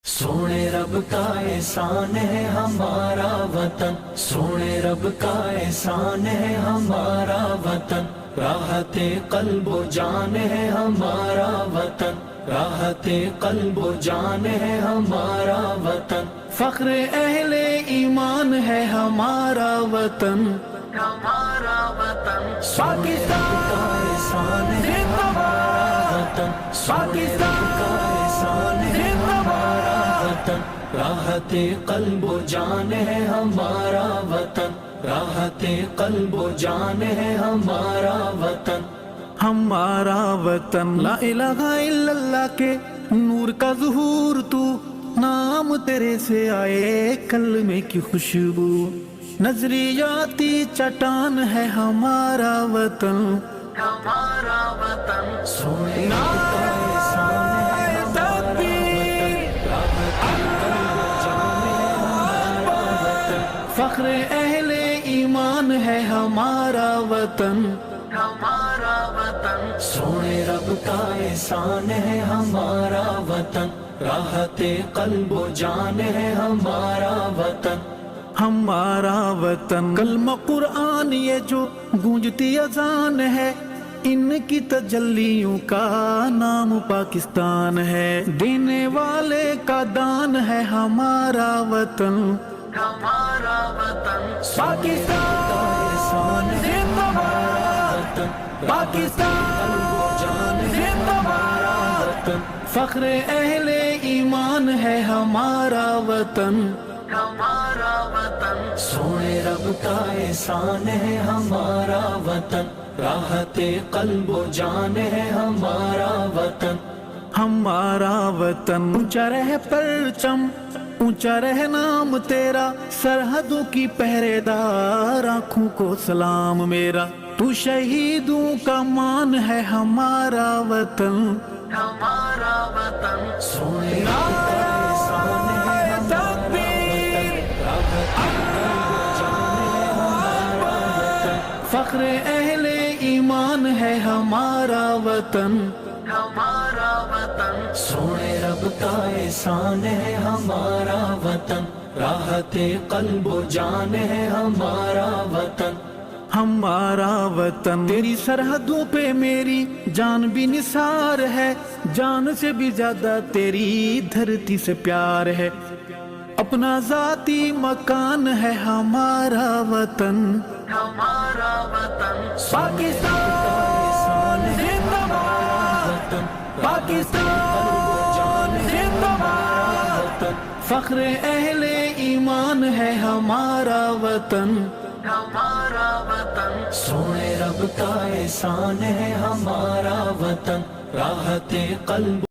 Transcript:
سونے رب کا احسان ہے ہمارا وطن، سونے رب کا احسان ہے ہمارا وطن، راحت قلب و جان ہے ہمارا وطن، راحت قلب و جان ہے ہمارا وطن، فخر اہل ایمان ہے ہمارا وطن، ہمارا وطن، پاکستان کا احسان ہے ہمارا وطن، پاکستان کا احسان ہے ہمارا وطن، راحت قلب و جان ہے ہمارا وطن، راحت قلب و جان ہے ہمارا وطن، ہمارا وطن، لا الہ الا اللہ کے نور کا ظہور تو، نام تیرے سے آئے کلمے کی خوشبو، نظریاتی چٹان ہے ہمارا وطن، ہمارا وطن، سونے کا احسان ہے ہمارا وطن، راحت قلب و جان ہے ہمارا وطن، فخر اہل ایمان ہے ہمارا وطن، ہمارا وطن، سونے رب کا احسان ہے ہمارا وطن، راحت قلب و جان ہے ہمارا وطن، ہمارا وطن، کلمہ قرآن یہ جو گونجتی اذان ہے، ان کی تجلیوں کا نام پاکستان ہے، دینے والے کا دان ہے ہمارا وطن، ہمارا وطن، پاکستان کا احسان ہے ہمارا وطن، پاکستان قلب و جان ہے ہمارا وطن، فخر اہل ایمان ہے ہمارا وطن، ہمارا وطن، سونے رب کا احسان ہے ہمارا وطن، راحت قلب و جان ہے ہمارا وطن، ہمارا وطن، اونچا رہ پرچم، اونچا رہ نام تیرا، سرحدوں کی پہرے دار آنکھوں کو سلام میرا، تو شہیدوں کا مان ہے ہمارا وطن، ہمارا وطن، سونے رب کا احسان ہے ہمارا وطن، راحت قلب و جان ہے ہمارا وطن، فخر اہل ایمان ہے ہمارا وطن، ہمارا وطن، سونے رب کا احسان ہے ہمارا وطن، راحت قلب و جان ہے ہمارا وطن، ہمارا وطن، تیری سرحدوں پہ میری جان بھی نثار ہے، جان سے بھی زیادہ تیری دھرتی سے پیار ہے، اپنا ذاتی مکان ہے ہمارا وطن، ہمارا وطن، پاکستان کا احسان ہے زندہ باد، وطن، پاکستان زندہ باد، فخر اہل ایمان ہے ہمارا وطن، ہمارا وطن، سونے رب کا احسان ہے ہمارا وطن، راحت قلب